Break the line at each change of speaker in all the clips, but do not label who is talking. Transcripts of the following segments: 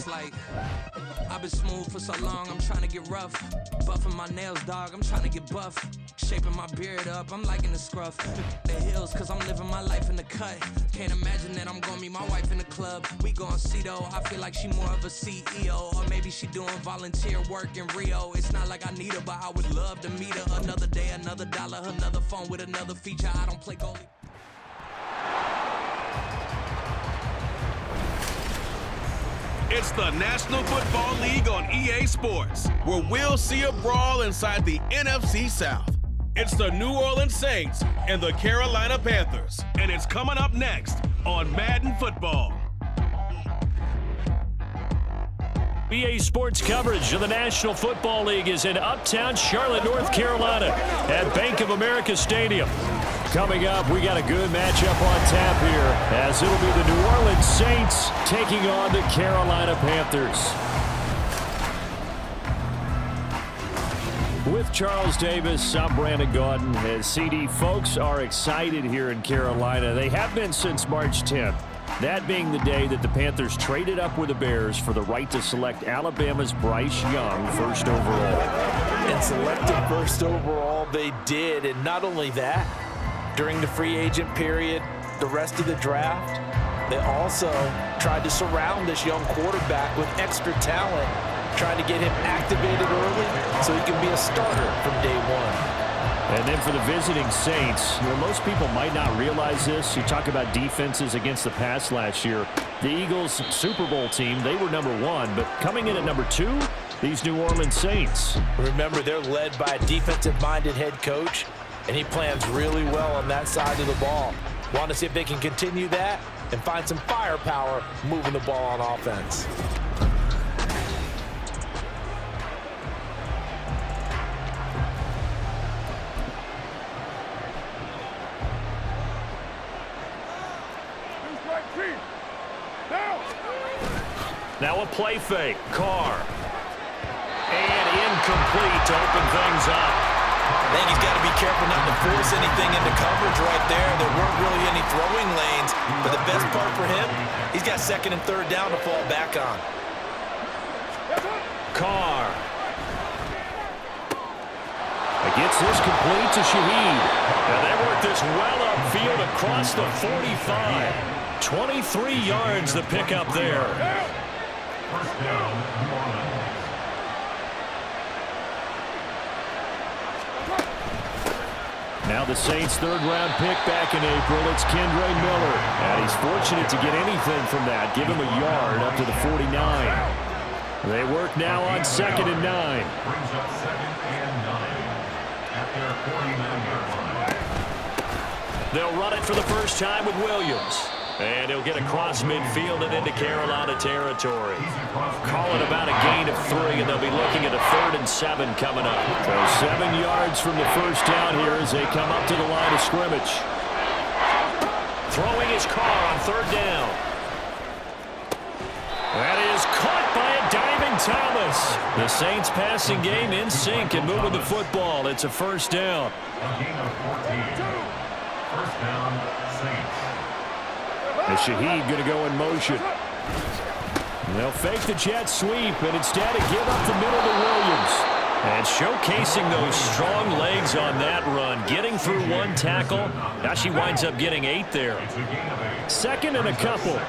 It's like, I've been smooth for so long, I'm trying to get rough. Buffing my nails, dog, I'm trying to get buff. Shaping my beard up, I'm liking the scruff. The hills, cause I'm living my life in the cut. Can't imagine that I'm gonna meet my wife in the club. We gon' see though, I feel like she more of a CEO. Or maybe she doing volunteer work in Rio. It's not like I need her, but I would love to meet her. Another day, another dollar, another phone with another feature. I don't play goalie.
It's the National Football League on EA Sports, where we'll see a brawl inside the NFC South. It's the New Orleans Saints and the Carolina Panthers, and it's coming up next on Madden Football.
EA Sports coverage of the National Football League is in uptown Charlotte, North Carolina at Bank of America Stadium. Coming up, we got a good matchup on tap here, as it'll be the New Orleans Saints taking on the Carolina Panthers. With Charles Davis, I'm Brandon Gaudin. As CD, folks are excited here in Carolina. They have been since March 10th. That being the day that the Panthers traded up with the Bears for the right to select Alabama's Bryce Young first overall.
And selected first overall they did, and not only that, during the free agent period, the rest of the draft, they also tried to surround this young quarterback with extra talent, trying to get him activated early so he can be a starter from day one.
And then for the visiting Saints, most people might not realize this. You talk about defenses against the pass last year. The Eagles Super Bowl team, they were number 1, but coming in at number 2, these New Orleans Saints.
Remember, they're led by a defensive-minded head coach, and he plans really well on that side of the ball. Want to see if they can continue that and find some firepower moving the ball on offense.
Now a play fake. Carr. And incomplete to open things up.
I think he's got to be careful not to force anything into coverage right there. There weren't really any throwing lanes. But the best part for him, he's got second and third down to fall back on.
Carr. Gets this complete to Shaheed. And they work this well upfield across the 45. 23 yards the pickup there.
First down, New Orleans.
Now the Saints' third-round pick back in April. It's Kendre Miller. And he's fortunate to get anything from that. Give him a yard up to the 49. They work now on 2nd and 9.
Brings up 2nd and 9 at their 49-yard line.
They'll run it for the first time with Williams. And he'll get across midfield and into Carolina territory. Call it about a gain of 3, and they'll be looking at a 3rd and 7 coming up. So 7 yards from the first down here as they come up to the line of scrimmage. Throwing his Carr on 3rd down. That is caught by a diving Thomas. The Saints passing game in sync and moving the football. It's a first down.
A gain of 14. First down, Saints.
And Shaheed going to go in motion. They'll fake the jet sweep, and instead give up the middle to Williams. And showcasing those strong legs on that run, getting through one tackle. Now she winds up getting 8 there. 2nd and a couple.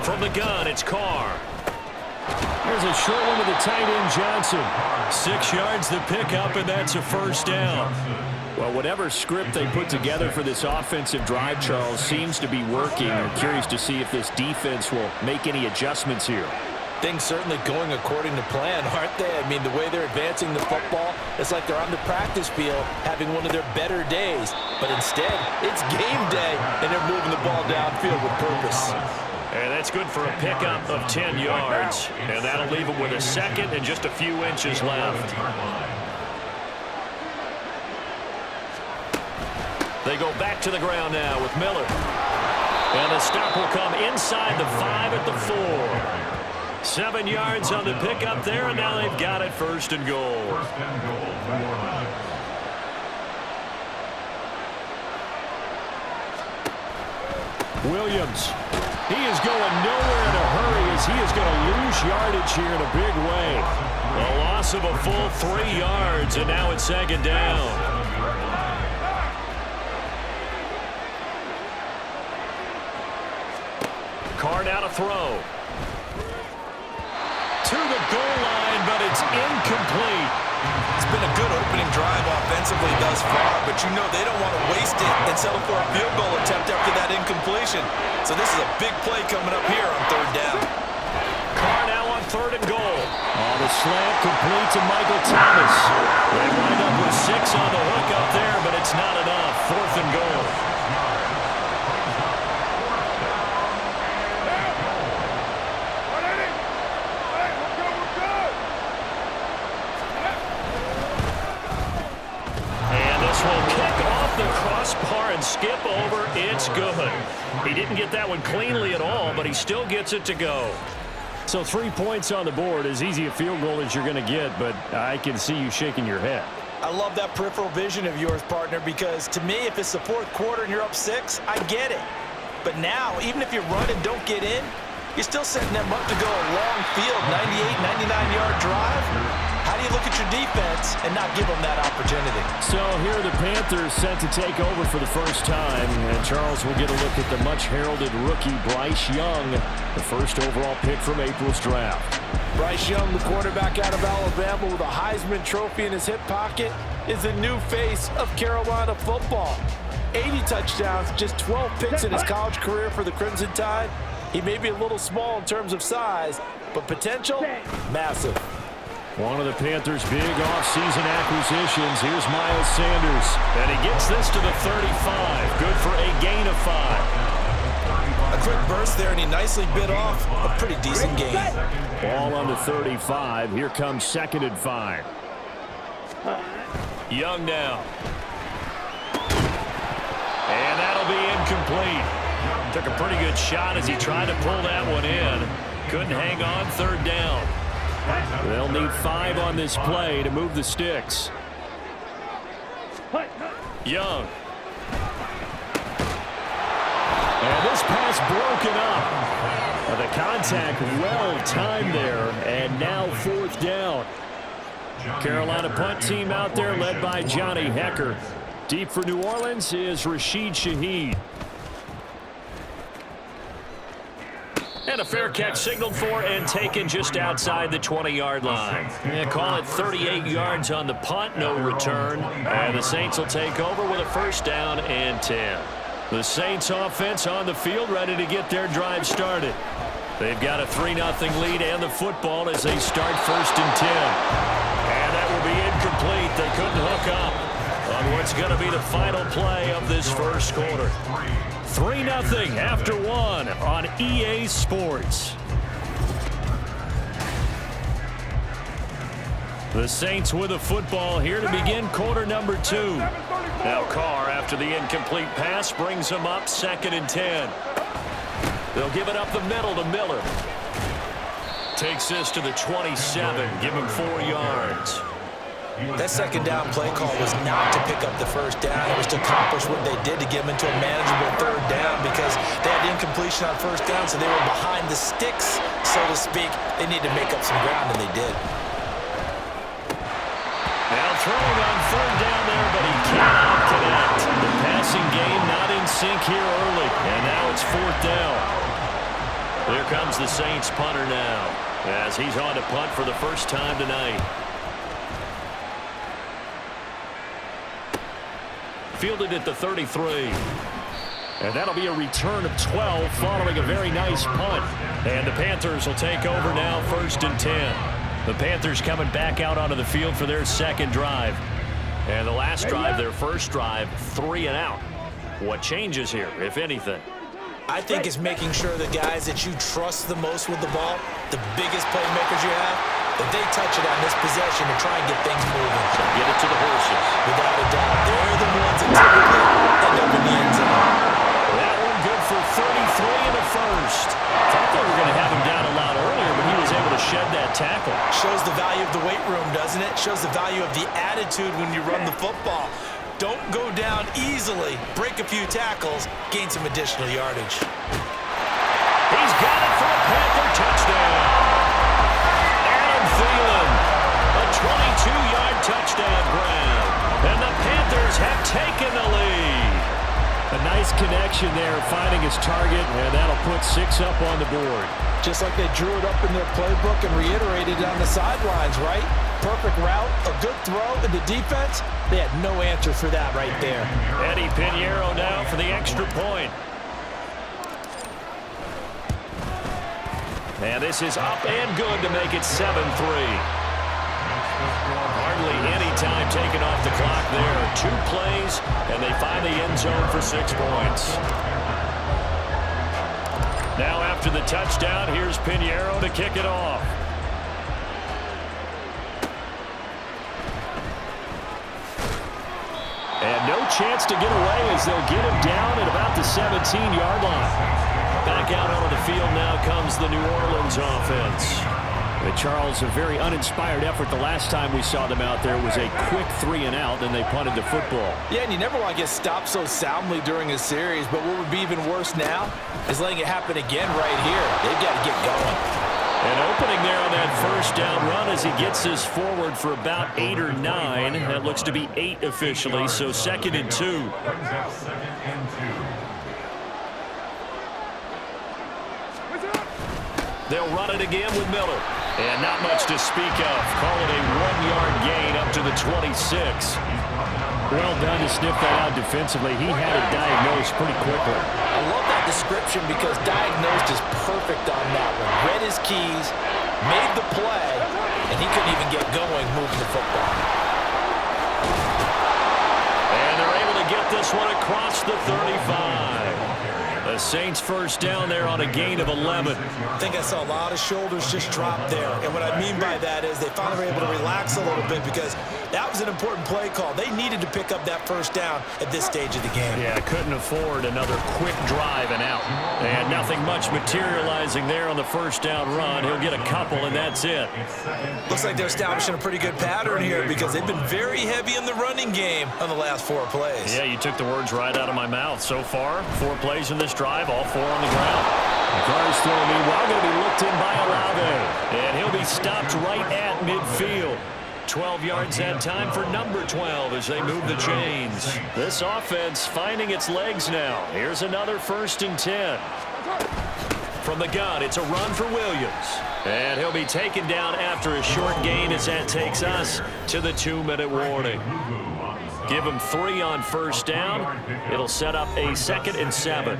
From the gun, it's Carr. There's a short one to the tight end, Johnson. 6 yards the pickup, and that's a first down. Well, whatever script they put together for this offensive drive, Charles, seems to be working. I'm curious to see if this defense will make any adjustments here.
Things certainly going according to plan, aren't they? I mean, the way they're advancing the football, it's like they're on the practice field having one of their better days. But instead, it's game day, and they're moving the ball downfield with purpose.
And that's good for a pickup of 10 yards. And that'll leave them with a 2nd and just a few inches left. They go back to the ground now with Miller. And the stop will come inside the 5 at the 4. 7 yards on the pickup there, and now they've got it 1st and goal.
1st and goal, New Orleans.
Williams. He is going nowhere in a hurry as he is going to lose yardage here in a big way. A loss of a full 3 yards, and now it's second down. Carr now to throw. To the goal line, but it's incomplete.
It's been a good opening drive offensively thus far, but you know they don't want to waste it and settle for a field goal attempt after that incompletion. So this is a big play coming up here on third down.
Carr now on third and goal. Oh, the slant complete to Michael Thomas. They wind up with 6 on the hook up there, but it's not enough. Fourth and goal. The crossbar and skip over. It's good. He didn't get that one cleanly at all, but he still gets it to go. So 3 points on the board, as easy a field goal as you're going to get, but I can see you shaking your head.
I love that peripheral vision of yours, partner, because to me, if it's the fourth quarter and you're up 6, I get it. But now, even if you run and don't get in, you're still setting them up to go a long field, 98, 99-yard drive. How do you look at your defense and not give them that opportunity?
So here are the Panthers set to take over for the first time. And Charles will get a look at the much-heralded rookie Bryce Young, the first overall pick from April's draft.
Bryce Young, the quarterback out of Alabama with a Heisman Trophy in his hip pocket, is the new face of Carolina football. 80 touchdowns, just 12 picks in his college career for the Crimson Tide. He may be a little small in terms of size, but potential, massive.
One of the Panthers' big offseason acquisitions. Here's Miles Sanders. And he gets this to the 35. Good for a gain of 5.
A quick burst there, and he nicely bit off a pretty decent gain.
Ball on the 35. Here comes 2nd and 5. Young now. And that'll be incomplete. Took a pretty good shot as he tried to pull that one in. Couldn't hang on. 3rd down. They'll need 5 on this play to move the sticks. Young. And this pass broken up. The contact well timed there, and now 4th down. Carolina punt team out there led by Johnny Hecker. Deep for New Orleans is Rashid Shaheed. And a fair catch signaled for and taken just outside the 20-yard line. Yeah, call it 38 yards on the punt, no return. And the Saints will take over with a 1st down and 10. The Saints offense on the field ready to get their drive started. They've got a 3-0 lead and the football as they start 1st and 10. And that will be incomplete. They couldn't hook up on what's going to be the final play of this first quarter. 3-0 after 1 on EA Sports. The Saints with a football here to begin quarter number 2. Now Carr, after the incomplete pass, brings them up 2nd and 10. They'll give it up the middle to Miller. Takes this to the 27, give him 4 yards.
That 2nd down play call was not to pick up the 1st down. It was to accomplish what they did to get them into a manageable 3rd down because they had incompletion on 1st down, so they were behind the sticks, so to speak. They needed to make up some ground, and they did.
Now throwing on 3rd down there, but he cannot connect. The passing game not in sync here early, and now it's 4th down. Here comes the Saints punter now as he's on to punt for the first time tonight. Fielded at the 33. And that'll be a return of 12 following a very nice punt. And the Panthers will take over now 1st and 10. The Panthers coming back out onto the field for their 2nd drive. And the last drive, their 1st drive, 3 and out. What changes here, if anything?
I think it's making sure the guys that you trust the most with the ball, the biggest playmakers you have, that they touch it on this possession and try and get things moving.
So get it to the horses.
Without a doubt, they're the ones that typically end up in the end zone.
That one good for 33 in the 1st. Thought they were going to have him down a lot earlier, but he was able to shed that tackle.
Shows the value of the weight room, doesn't it? Shows the value of the attitude when you run the football. Don't go down easily. Break a few tackles, gain some additional yardage.
He's got it for a Panther touchdown. Adam Thielen, a 22-yard touchdown grab. And the Panthers have taken the lead. A nice connection there, finding his target, and that'll put 6 up on the board.
Just like they drew it up in their playbook and reiterated it on the sidelines, right? Perfect route, a good throw, and the defense, they had no answer for that right there.
Eddie Pinheiro now for the extra point. And this is up and good to make it 7-3. Hardly any time taken off the clock there. 2 plays, and they find the end zone for 6 points. Now after the touchdown, here's Pinheiro to kick it off. And no chance to get away as they'll get him down at about the 17-yard line. Back out onto the field now comes the New Orleans offense. Charles, a very uninspired effort the last time we saw them out there was a quick 3-and-out, and they punted the football.
Yeah, and you never want to get stopped so soundly during a series, but what would be even worse now is letting it happen again right here. They've got to get going.
And opening there on that first down run as he gets this forward for about 8 or 9. That looks to be 8 officially, so 2nd and 2. They'll run it again with Miller. And not much to speak of. Call it a 1-yard gain up to the 26. Well done to sniff that out defensively. He had it diagnosed pretty quickly.
I love that description because diagnosed is perfect on that one. Read his keys, made the play, and he couldn't even get going moving the football.
And they're able to get this one across the 35. The Saints first down there on a gain of 11.
I think I saw a lot of shoulders just drop there. And what I mean by that is they finally were able to relax a little bit because that was an important play call. They needed to pick up that first down at this stage of the game.
Yeah, couldn't afford another quick drive and out. And nothing much materializing there on the first down run. He'll get a couple, and that's it.
Looks like they're establishing a pretty good pattern here because they've been very heavy in the running game on the last 4 plays.
Yeah, you took the words right out of my mouth. So far, 4 plays in this drive, all 4 on the ground. McCarr's throw, meanwhile, going to be looked in by Olave. And he'll be stopped right at midfield. 12 yards that time for number 12 as they move the chains. This offense finding its legs now. Here's another 1st and 10. From the gun, it's a run for Williams. And he'll be taken down after a short gain as that takes us to the 2-minute warning. Give him 3 on first down. It'll set up a 2nd and 7.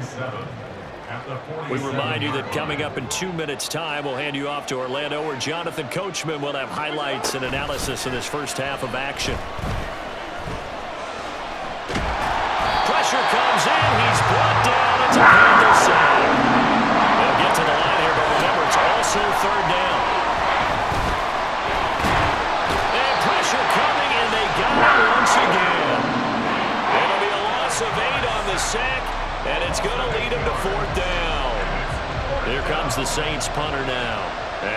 We remind you that coming up in 2 minutes' time, we'll hand you off to Orlando, where Jonathan Coachman will have highlights and analysis in this first half of action. Pressure comes in. He's brought down. It's a Panther sack. They'll get to the line here, but remember, it's also 3rd down. And pressure coming, and they got it once again. It'll be a loss of 8 on the sack. And it's going to lead him to 4th down. Here comes the Saints punter now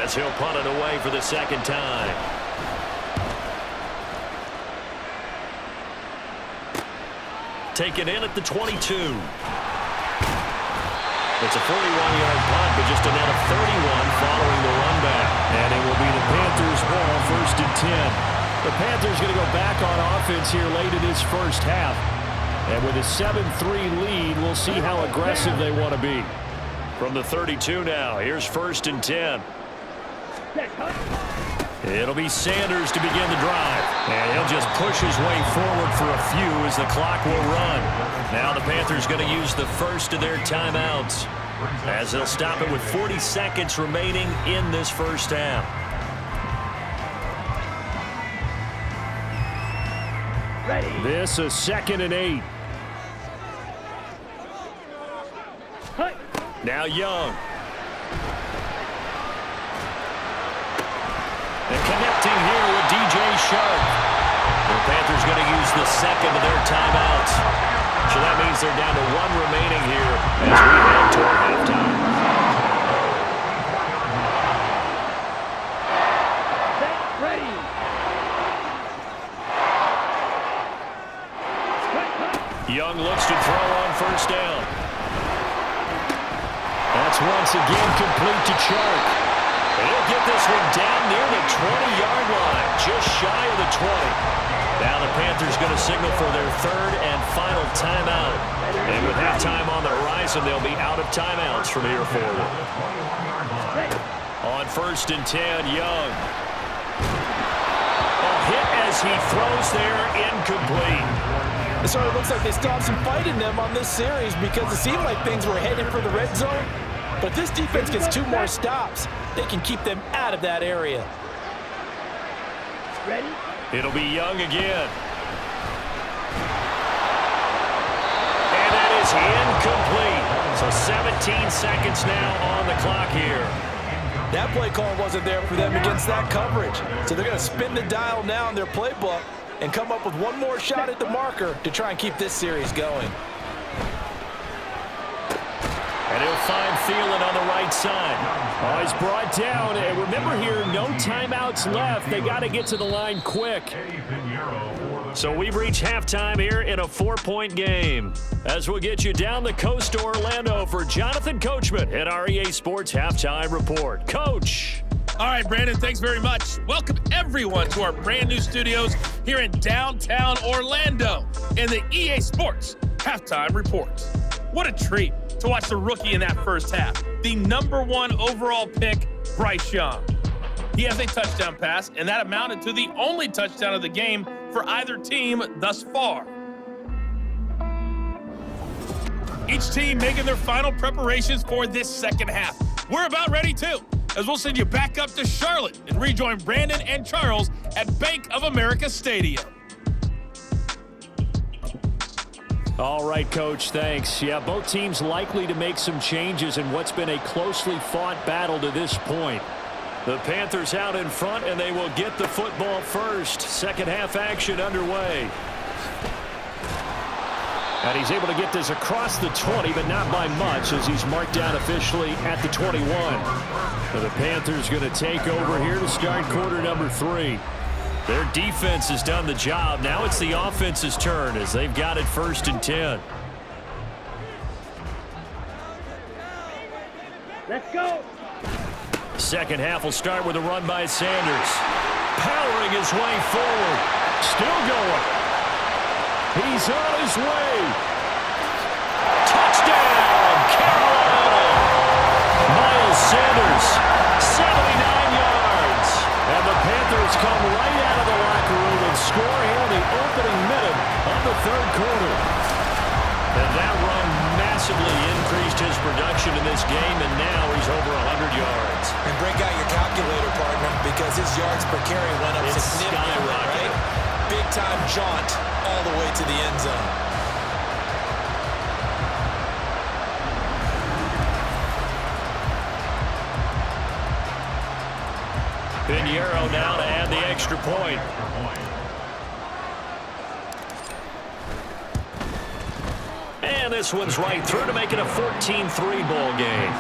as he'll punt it away for the 2nd time. Taken in at the 22. It's a 41-yard punt, but just a net of 31 following the run back. And it will be the Panthers' ball, 1st and 10. The Panthers going to go back on offense here late in this first half. And with a 7-3 lead, we'll see how aggressive they want to be. From the 32 now, here's 1st and 10. It'll be Sanders to begin the drive. And he'll just push his way forward for a few as the clock will run. Now the Panthers going to use the first of their timeouts as they'll stop it with 40 seconds remaining in this first half. This is 2nd and 8. Now Young. And connecting here with DJ Sharp. The Panthers going to use the 2nd of their timeouts. So that means they're down to 1 remaining here as we head toward halftime. Young looks to throw on first down. That's once again complete to Chark. And he'll get this one down near the 20-yard line, just shy of the 20. Now the Panthers going to signal for their third and final timeout. And with halftime on the horizon, they'll be out of timeouts from here forward. On 1st and 10, Young. A hit as he throws there, incomplete.
So it looks like they still have some fight in them on this series because it seemed like things were headed for the red zone. But this defense gets 2 more stops. They can keep them out of that area.
Ready?
It'll be Young again. And that is incomplete. So 17 seconds now on the clock here.
That play call wasn't there for them against that coverage. So they're going to spin the dial now in their playbook and come up with one more shot at the marker to try and keep this series going.
And he'll find Thielen on the right side. Oh, he's brought down. And remember here, no timeouts left. They got to get to the line quick. So we've reached halftime here in a 4-point game. As we'll get you down the coast to Orlando for Jonathan Coachman at our EA Sports Halftime Report. Coach.
All right, Brandon, thanks very much. Welcome, everyone, to our brand new studios here in downtown Orlando in the EA Sports Halftime Report. What a treat to watch the rookie in that first half. The #1 overall pick, Bryce Young. He has a touchdown pass, and that amounted to the only touchdown of the game for either team thus far. Each team making their final preparations for this second half. We're about ready too, as we'll send you back up to Charlotte and rejoin Brandon and Charles at Bank of America Stadium.
All right, Coach, thanks. Yeah, both teams likely to make some changes in what's been a closely fought battle to this point. The Panthers out in front, and they will get the football first. Second half action underway. And he's able to get this across the 20, but not by much, as he's marked down officially at the 21. So the Panthers going to take over here to start quarter number 3. Their defense has done the job. Now it's the offense's turn as they've got it 1st and 10.
Let's go.
Second half will start with a run by Sanders. Powering his way forward. Still going. He's on his way. Touchdown, Carolina. Miles Sanders, 79 yards. And the Panthers come right out of the locker room and score here in the opening minute of the 3rd quarter. And that run massively increased his production in this game, and now he's over 100 yards.
And break out your calculator, partner, because his yards per carry went up significantly, right? Big-time jaunt all the way to the end zone.
Pinheiro now to add the extra point. And this one's right through to make it a 14-3 ball game.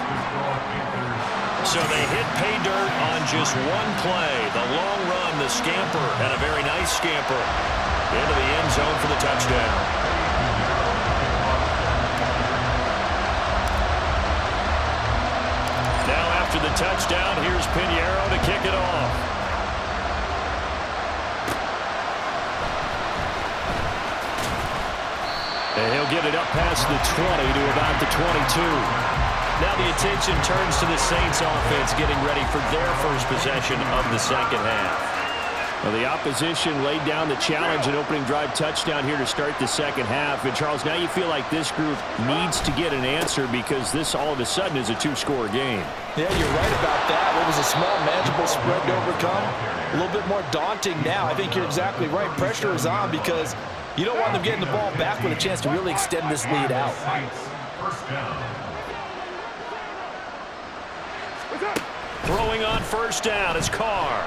So they hit pay dirt on just one play. The long run, the scamper, and a very nice scamper into the end zone for the touchdown. Now after the touchdown, here's Pinheiro to kick it off. And he'll get it up past the 20 to about the 22. Now the attention turns to the Saints offense getting ready for their first possession of the second half. Well, the opposition laid down the challenge, an opening drive touchdown here to start the second half. And, Charles, now you feel like this group needs to get an answer because this all of a sudden is a 2-score game.
Yeah, you're right about that. What was a small, manageable spread to overcome? A little bit more daunting now. I think you're exactly right. Pressure is on because you don't want them getting the ball back with a chance to really extend this lead out.
Throwing on first down is Carr.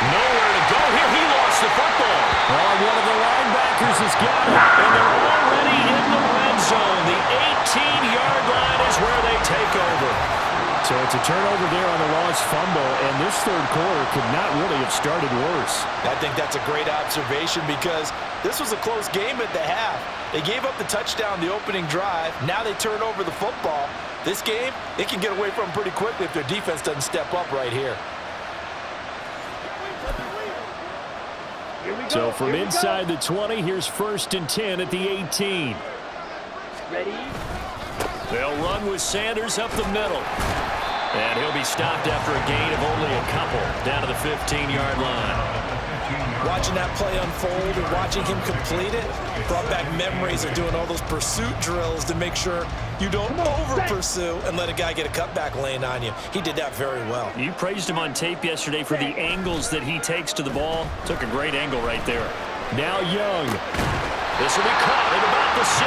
Nowhere to go here. He lost the football. Oh, one of the linebackers has got it, and they're already in the red zone. The 18-yard line is where they take over. So it's a turnover there on the lost fumble, and this third quarter could not really have started worse.
I think that's a great observation because this was a close game at the half. They gave up the touchdown the opening drive. Now they turn over the football. This game, they can get away from pretty quickly if their defense doesn't step up right here.
So from inside the 20, here's 1st and 10 at the 18.
Ready?
They'll run with Sanders up the middle. And he'll be stopped after a gain of only a couple down to the 15-yard line.
Watching that play unfold and watching him complete it brought back memories of doing all those pursuit drills to make sure you don't over-pursue and let a guy get a cutback lane on you. He did that very well.
You praised him on tape yesterday for the angles that he takes to the ball. Took a great angle right there. Now Young. This will be caught at about the 6.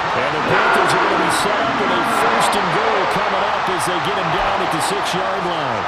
And the Panthers are going to be set up with a 1st and goal coming up as they get him down at the 6-yard line.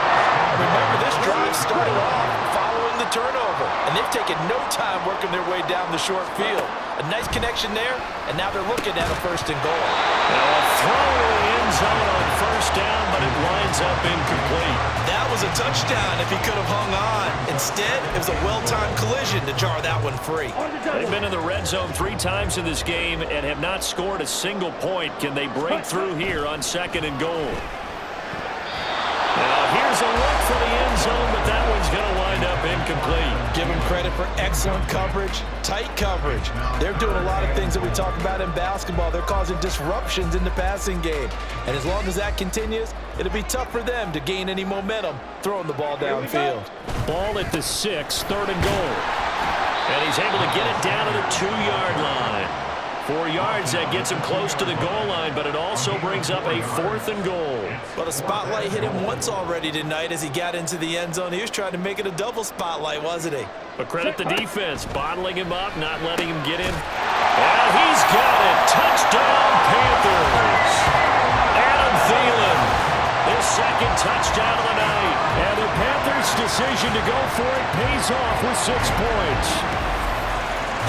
Remember, this drive started off following the turnover, and they've taken no time working their way down the short field. A nice connection there, and now they're looking at a 1st and goal.
Now a throw in the end zone on 1st down, but it winds up incomplete.
That was a touchdown if he could have hung on. Instead, it was a well-timed collision to jar that one free.
They've been in the red zone 3 times in this game and have not scored a single point. Can they break through here on 2nd and goal? Now here's a look for the end zone, but that one's going to wind up incomplete.
Give them credit for excellent coverage, tight coverage. They're doing a lot of things that we talk about in basketball. They're causing disruptions in the passing game. And as long as that continues, it'll be tough for them to gain any momentum throwing the ball downfield.
Ball at the 6, 3rd and goal. And he's able to get it down to the 2-yard line. 4 yards, that gets him close to the goal line, but it also brings up a 4th and goal.
Well, the spotlight hit him once already tonight as he got into the end zone. He was trying to make it a double spotlight, wasn't he?
But credit the defense, bottling him up, not letting him get in. And he's got it. Touchdown, Panthers. Adam Thielen, his 2nd touchdown of the night. And the Panthers' decision to go for it pays off with 6 points.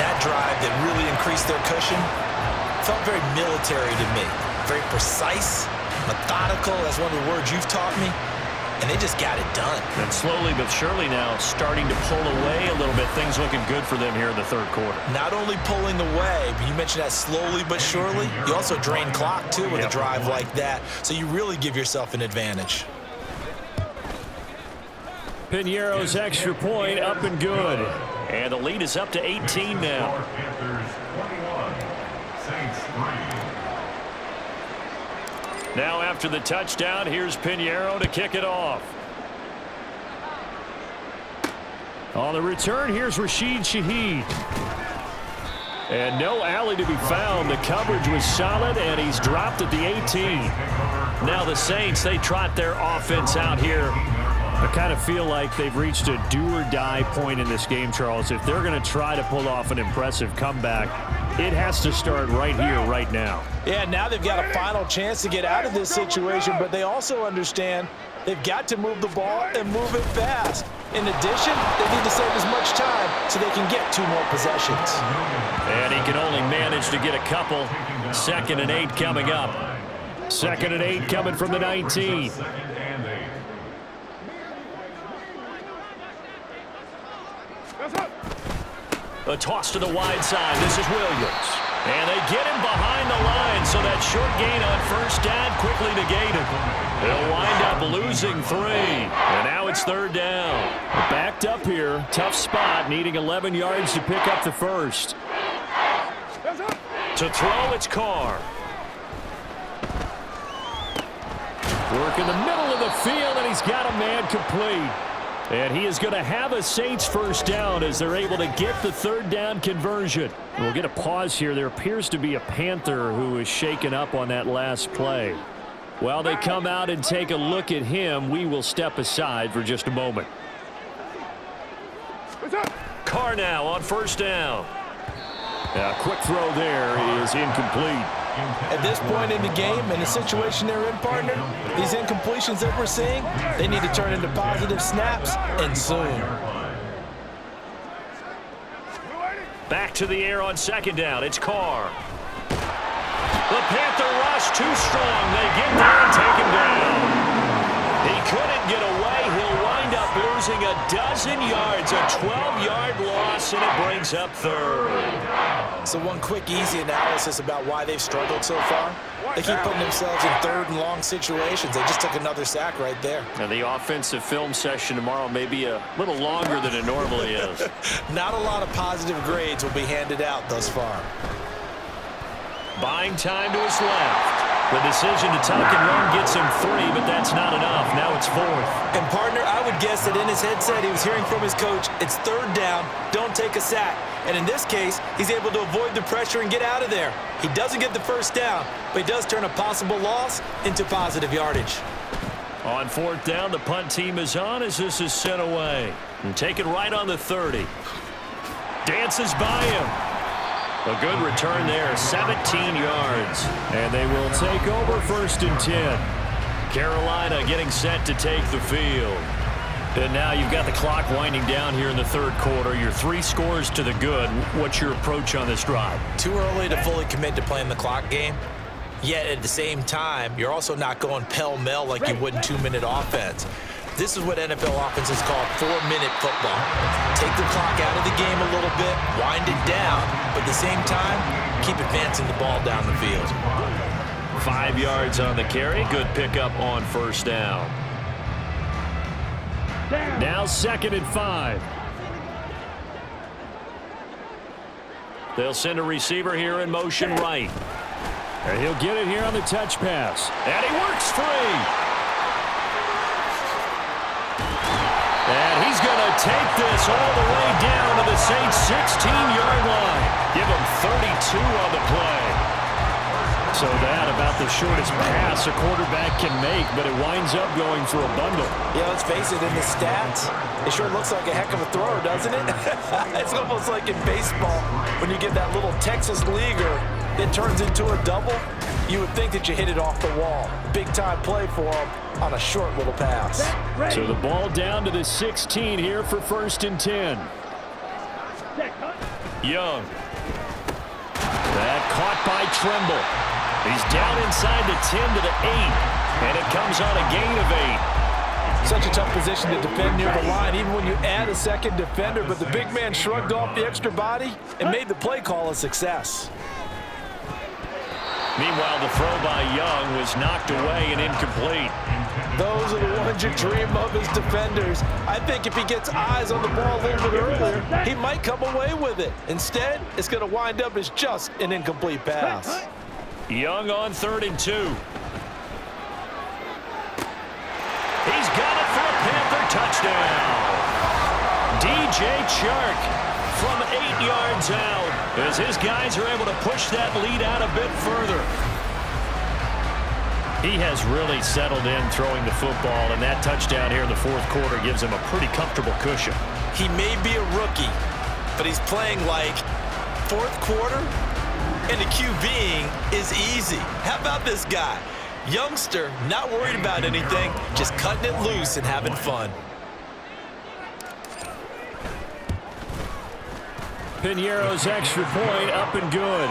That drive that really increased their cushion felt very military to me. Very precise, methodical, that's one of the words you've taught me, and they just got it done.
And slowly but surely now starting to pull away a little bit. Things looking good for them here in the 3rd quarter.
Not only pulling away, but you mentioned that slowly but surely, you also drain clock too with a drive like that, so you really give yourself an advantage.
Piñeiro's extra point up and good. And the lead is up to 18 now. Now after the touchdown, here's Piñeiro to kick it off. On the return, here's Rashid Shaheed. And no alley to be found. The coverage was solid, and he's dropped at the 18. Now the Saints, they trot their offense out here. I kind of feel like they've reached a do-or-die point in this game, Charles. If they're going to try to pull off an impressive comeback, it has to start right here, right now.
Yeah, now they've got a final chance to get out of this situation, but they also understand they've got to move the ball and move it fast. In addition, they need to save as much time so they can get 2 more possessions.
And he can only manage to get a couple. 2nd and 8 coming up. 2nd and 8 coming from the 19. A toss to the wide side. This is Williams. And they get him behind the line, so that short gain on 1st down quickly negated. They'll wind up losing 3. And now it's 3rd down. Backed up here. Tough spot, needing 11 yards to pick up the 1st. To throw, it's Carr. Work in the middle of the field, and he's got a man complete. And he is going to have a Saints 1st down as they're able to get the 3rd down conversion. We'll get a pause here. There appears to be a Panther who is shaken up on that last play. While they come out and take a look at him, we will step aside for just a moment. Carr now on 1st down. A quick throw there is incomplete.
At this point in the game, in the situation they're in, partner, these incompletions that we're seeing, they need to turn into positive snaps, and soon.
Back to the air on 2nd down. It's Carr. The Panther rush too strong. They get there and take him down. dozen yards, a 12-yard loss, and it brings up third.
So one quick, easy analysis about why they've struggled so far. They keep putting themselves in third and long situations. They just took another sack right there.
And the offensive film session tomorrow may be a little longer than it normally is.
Not a lot of positive grades will be handed out thus far.
Buying time to his left. The decision to tuck and run gets him 3, but that's not enough. Now it's 4th.
And, partner, I would guess that in his headset he was hearing from his coach, it's third down, don't take a sack. And in this case, he's able to avoid the pressure and get out of there. He doesn't get the first down, but he does turn a possible loss into positive yardage.
On 4th down, the punt team is on as this is sent away. And taken right on the 30. Dances by him. A good return there, 17 yards. And they will take over 1st and 10. Carolina getting set to take the field. And now you've got the clock winding down here in the 3rd quarter. You're 3 scores to the good. What's your approach on this drive?
Too early to fully commit to playing the clock game. Yet at the same time, you're also not going pell-mell like you would in 2-minute offense. This is what NFL offenses call 4-minute football. Take the clock out of the game a little bit, wind it down, but at the same time, keep advancing the ball down the field.
5 yards on the carry. Good pickup on 1st down. Now 2nd and 5. They'll send a receiver here in motion right. And he'll get it here on the touch pass. And he works free. And he's going to take this all the way down to the Saints' 16-yard line. Give him 32 on the play. So that about the shortest pass a quarterback can make, but it winds up going for a bundle.
Yeah, let's face it, in the stats, it sure looks like a heck of a throw, doesn't it? It's almost like in baseball when you get that little Texas leaguer that turns into a double. You would think that you hit it off the wall. Big-time play for him on a short little pass.
So the ball down to the 16 here for 1st and 10. Young. That caught by Trimble. He's down inside the 10 to the 8, and it comes on a gain of 8.
Such a tough position to defend near the line, even when you add a second defender, but the big man shrugged off the extra body and made the play call a success.
Meanwhile, the throw by Young was knocked away and incomplete.
Those are the ones you dream of as defenders. I think if he gets eyes on the ball a little bit earlier, he might come away with it. Instead, it's going to wind up as just an incomplete pass.
Young on 3rd and 2. He's got it for a Panther touchdown. DJ Chark from 8 yards out as his guys are able to push that lead out a bit further. He has really settled in throwing the football, and that touchdown here in the 4th quarter gives him a pretty comfortable cushion.
He may be a rookie, but he's playing like 4th quarter, and the QBing is easy. How about this guy? Youngster, not worried about anything, just cutting it loose and having fun.
Piñeiro's extra point up and good.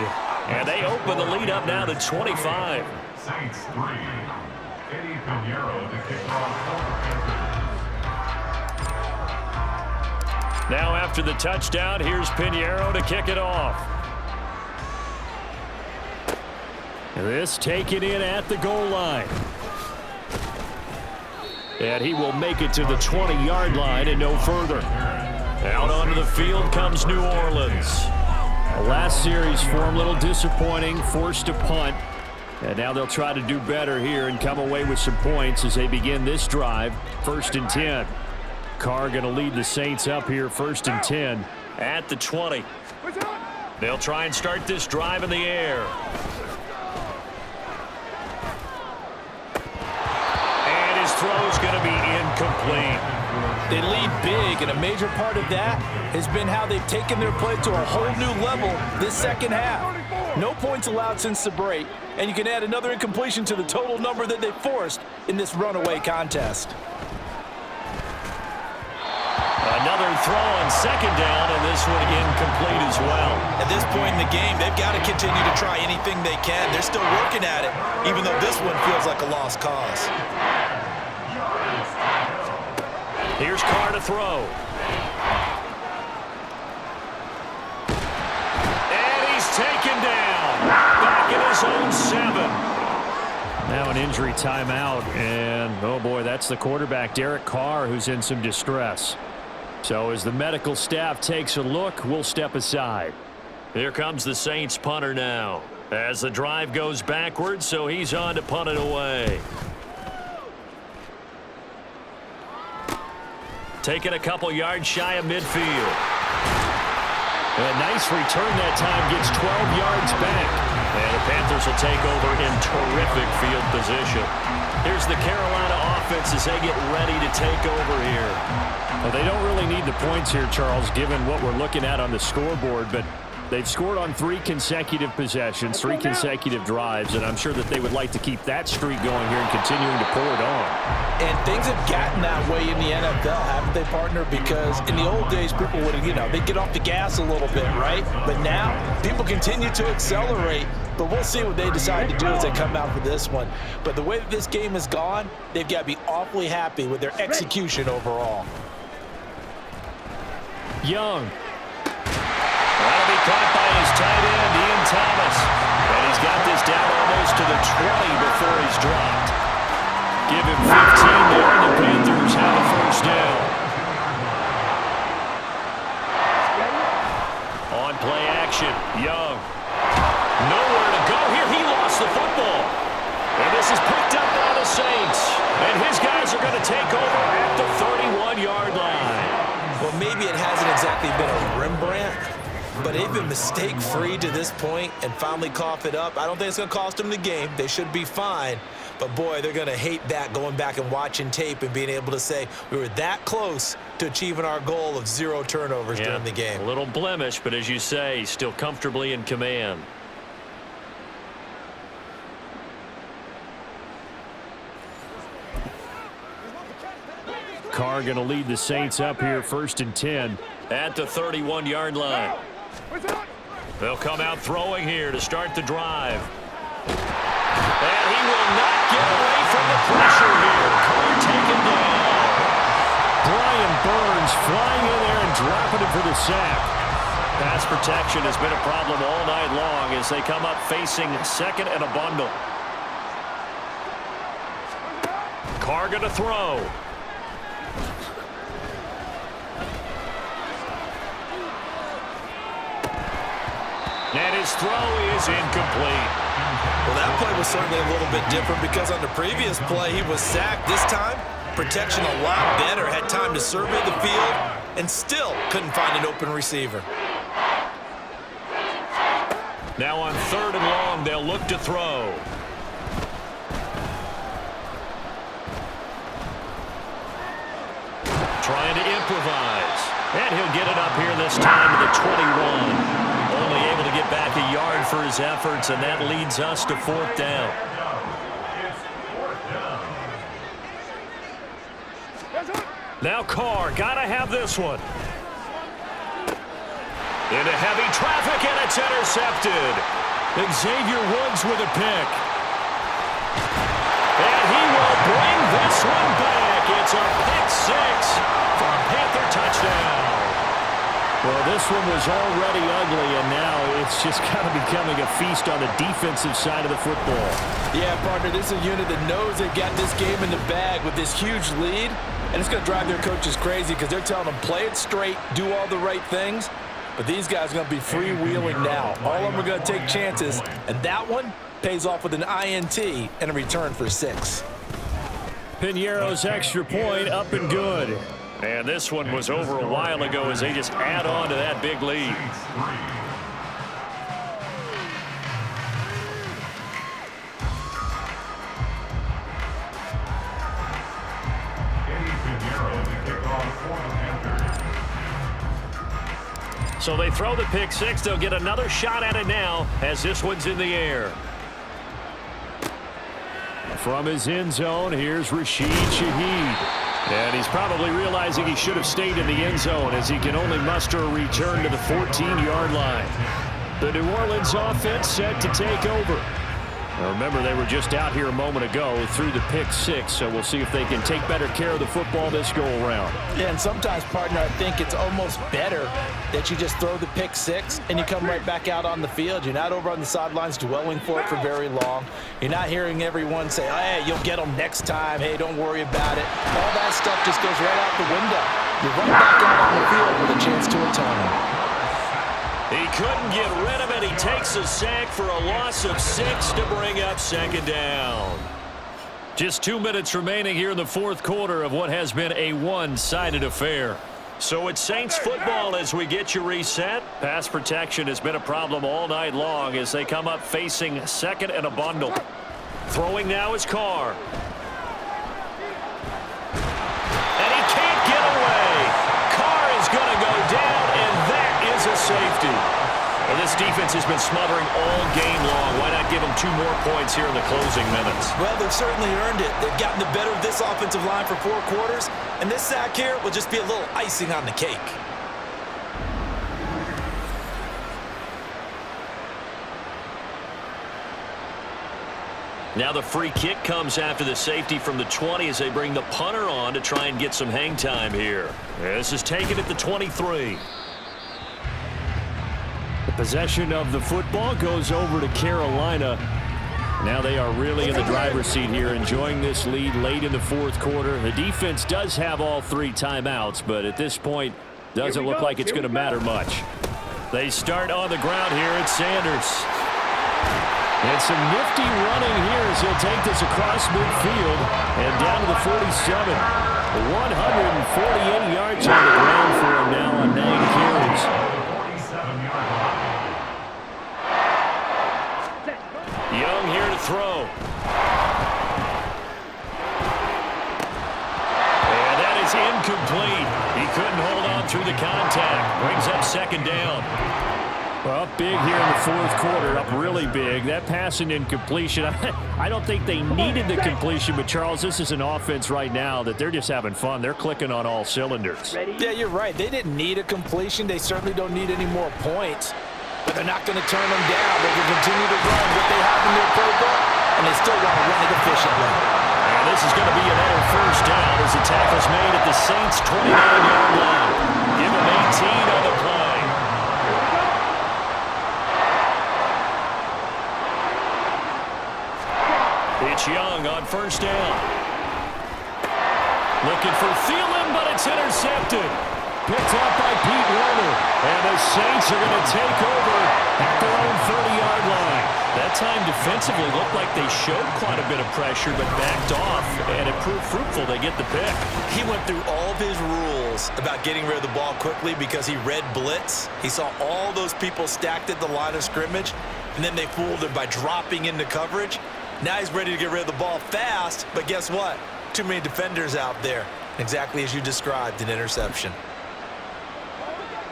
And they open the lead up now to 25.
Saints 3. Eddie Piñeiro to kick off.
Now after the touchdown, here's Piñeiro to kick it off. This taken in at the goal line. And he will make it to the 20-yard line and no further. Out onto the field comes New Orleans. The last series for him, a little disappointing, forced to punt. And now they'll try to do better here and come away with some points as they begin this drive. 1st and 10. Carr going to lead the Saints up here, 1st and 10 at the 20. They'll try and start this drive in the air. And his throw is going to be incomplete.
They lead big, and a major part of that has been how they've taken their play to a whole new level this second half. No points allowed since the break, and you can add another incompletion to the total number that they forced in this runaway contest.
Another throw on 2nd down, and this one incomplete as well.
At this point in the game, they've got to continue to try anything they can. They're still working at it, even though this one feels like a lost cause.
Here's Carr to throw. And he's taken down. Back in his own 7. Now an injury timeout. And, oh boy, that's the quarterback, Derek Carr, who's in some distress. So as the medical staff takes a look, we'll step aside. Here comes the Saints punter now. As the drive goes backwards, so he's on to punt it away. Taking a couple yards shy of midfield. A nice return that time, gets 12 yards back. And the Panthers will take over in terrific field position. Here's the Carolina offense as they get ready to take over here. Well, they don't really need the points here, Charles, given what we're looking at on the scoreboard, but they've scored on 3 consecutive possessions, 3 consecutive drives, and I'm sure that they would like to keep that streak going here and continuing to pull it on.
And things have gotten that way in the NFL, haven't they, partner? Because in the old days, people would, they'd get off the gas a little bit, right? But now, people continue to accelerate. But we'll see what they decide to do as they come out for this one. But the way that this game has gone, they've got to be awfully happy with their execution overall.
Young. That'll be caught by his tight end, Ian Thomas. And he's got this down almost to the 20 before he's dropped. Give him 15 there, and the Panthers have a first down. On play action, Young. Nowhere to go here. He lost the football. And this is picked up by the Saints. And his guys are going to take over at the 31-yard line.
Well, maybe it hasn't exactly been a Rembrandt, but they've been mistake-free to this point and finally cough it up. I don't think it's going to cost them the game. They should be fine. But, boy, they're going to hate that, going back and watching tape and being able to say we were that close to achieving our goal of 0 turnovers during the game.
A little blemish, but as you say, still comfortably in command. Carr going to lead the Saints up here, 1st and 10 at the 31-yard line. They'll come out throwing here to start the drive. And he will not get away from the pressure here. Carr taken down. Brian Burns flying in there and dropping it for the sack. Pass protection has been a problem all night long as they come up facing 2nd and a bundle. Carr going to throw. And his throw is incomplete.
Well, that play was certainly a little bit different because on the previous play, he was sacked. This time, protection a lot better. Had time to survey the field and still couldn't find an open receiver.
Now on 3rd and long, they'll look to throw. Trying to improvise. And he'll get it up here this time to the 21. Only able to get back a yard for his efforts, and that leads us to 4th down. Now Carr, gotta have this one. Into heavy traffic, and it's intercepted. Xavier Woods with a pick. And he will bring this one back. It's a pick 6 for a Panther touchdown. Well, this one was already ugly, and now it's just kind of becoming a feast on the defensive side of the football.
Yeah, partner, this is a unit that knows they've got this game in the bag with this huge lead, and it's going to drive their coaches crazy because they're telling them play it straight, do all the right things, but these guys are going to be freewheeling now. All of them are going to take chances, and that one pays off with an INT and a return for 6.
Piñeiro's extra point up and good. And this one was over a while ago as they just add on to that big lead. So they throw the pick 6. They'll get another shot at it now as this one's in the air. From his end zone, here's Rashid Shaheed. And he's probably realizing he should have stayed in the end zone as he can only muster a return to the 14-yard line. The New Orleans offense set to take over. Now remember, they were just out here a moment ago through the pick 6, so we'll see if they can take better care of the football this go-around.
Yeah, and sometimes, partner, I think it's almost better that you just throw the pick 6 and you come right back out on the field. You're not over on the sidelines dwelling for it for very long. You're not hearing everyone say, oh, hey, you'll get them next time. Hey, don't worry about it. All that stuff just goes right out the window. You're right back out on the field with a chance to atone.
He couldn't get rid of it. He takes a sack for a loss of 6 to bring up second down. Just 2 minutes remaining here in the fourth quarter of what has been a one-sided affair. So it's Saints football as we get you reset. Pass protection has been a problem all night long as they come up facing second and a bundle. Throwing now is Carr. And he can't get away. Carr is going to go down, and that is a safety. Well, this defense has been smothering all game long. Why not give them 2 more points here in the closing minutes?
Well, they've certainly earned it. They've gotten the better of this offensive line for 4 quarters, and this sack here will just be a little icing on the cake.
Now the free kick comes after the safety from the 20 as they bring the punter on to try and get some hang time here. This is taken at the 23. The possession of the football goes over to Carolina. Now they are really in the driver's seat here, enjoying this lead late in the fourth quarter. The defense does have all 3 timeouts, but at this point, doesn't look like it's going to matter much. They start on the ground here at Sanders. And some nifty running here as he'll take this across midfield and down to the 47. 148 yards on the ground for him now on 9 carries. Young here to throw. And that is incomplete. He couldn't hold on through the contact. Brings up second down. Well, up big here in the fourth quarter, up really big. That pass and incompletion, I don't think they needed the completion, but Charles, this is an offense right now that they're just having fun. They're clicking on all cylinders.
Yeah, you're right. They didn't need a completion. They certainly don't need any more points. But they're not going to turn them down. They can continue to run what they have in their playbook, and they still want to run it efficiently.
And this is going to be another first down as the tackle's made at the Saints' 29-yard line. Give them 18 on the play. It's Young on first down. Looking for Thielen, but it's intercepted. Picked up by Pete Werner. And the Saints are going to take over at their own 30-yard line. That time defensively looked like they showed quite a bit of pressure but backed off, and it proved fruitful. They get the pick.
He went through all of his rules about getting rid of the ball quickly because he read blitz. He saw all those people stacked at the line of scrimmage, and then they fooled him by dropping into coverage. Now he's ready to get rid of the ball fast, but guess what? Too many defenders out there. Exactly as you described, an interception.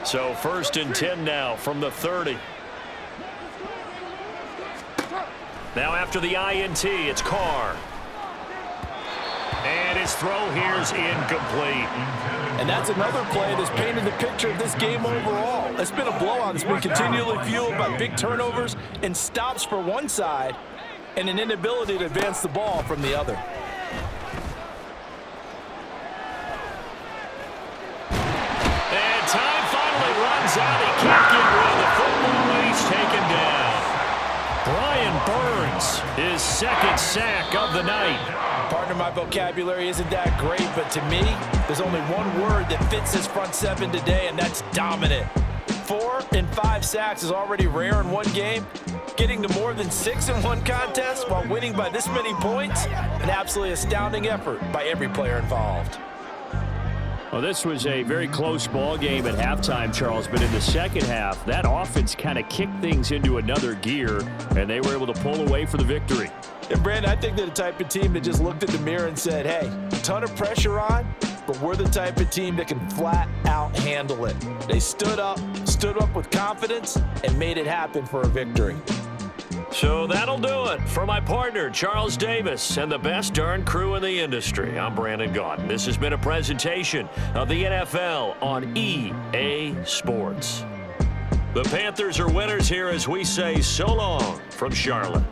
So 1st and 10 now from the 30. Now after the INT, it's Carr. And his throw here's incomplete.
And that's another play that's painted the picture of this game overall. It's been a blowout. It's been continually fueled by big turnovers and stops for one side and an inability to advance the ball from the other.
And time finally runs out. He can't get rid of the football, and he's taken down. Brian Burns, his 2nd sack of the night.
Partner, my vocabulary isn't that great, but to me, there's only one word that fits this front 7 today, and that's dominant. 4 and 5 sacks is already rare in one game. Getting to more than 6 in one contest while winning by this many points, an absolutely astounding effort by every player involved.
Well, this was a very close ball game at halftime, Charles, but in the second half, that offense kind of kicked things into another gear, and they were able to pull away for the victory.
And, Brandon, I think they're the type of team that just looked at the mirror and said, hey, a ton of pressure on, but we're the type of team that can flat out handle it. They stood up with confidence, and made it happen for a victory.
So that'll do it for my partner, Charles Davis, and the best darn crew in the industry. I'm Brandon Gaudin. This has been a presentation of the NFL on EA Sports. The Panthers are winners here as we say so long from Charlotte.